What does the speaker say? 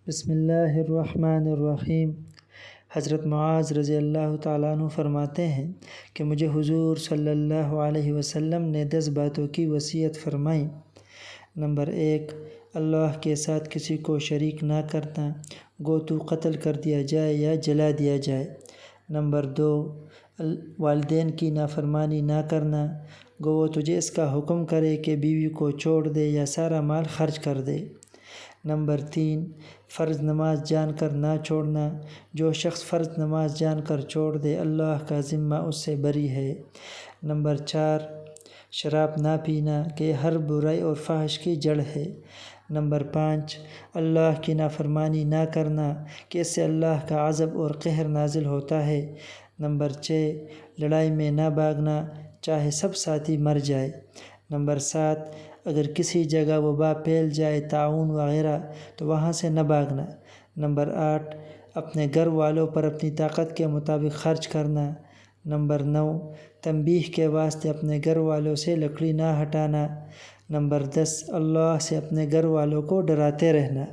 بسم اللہ الرحمن الرحیم۔ حضرت معاذ رضی اللہ تعالیٰ عنہ فرماتے ہیں کہ مجھے حضور صلی اللہ علیہ وسلم نے 10 باتوں کی وصیت فرمائی۔ نمبر 1، اللہ کے ساتھ کسی کو شریک نہ کرنا، گو تو قتل کر دیا جائے یا جلا دیا جائے۔ نمبر 2، والدین کی نافرمانی نہ کرنا، گو وہ تجھے اس کا حکم کرے کہ بیوی کو چھوڑ دے یا سارا مال خرچ کر دے۔ نمبر 3، فرض نماز جان کر نہ چھوڑنا، جو شخص فرض نماز جان کر چھوڑ دے اللہ کا ذمہ اس سے بری ہے۔ نمبر 4، شراب نہ پینا کہ ہر برائی اور فحش کی جڑ ہے۔ نمبر 5، اللہ کی نافرمانی نہ کرنا کہ اس سے اللہ کا عذاب اور قہر نازل ہوتا ہے۔ نمبر 6، لڑائی میں نہ بھاگنا چاہے سب ساتھی مر جائے۔ نمبر 7، اگر کسی جگہ وبا پھیل جائے، طاعون وغیرہ، تو وہاں سے نہ بھاگنا۔ نمبر 8، اپنے گھر والوں پر اپنی طاقت کے مطابق خرچ کرنا۔ نمبر 9، تنبیہ کے واسطے اپنے گھر والوں سے لکڑی نہ ہٹانا۔ نمبر 10، اللہ سے اپنے گھر والوں کو ڈراتے رہنا۔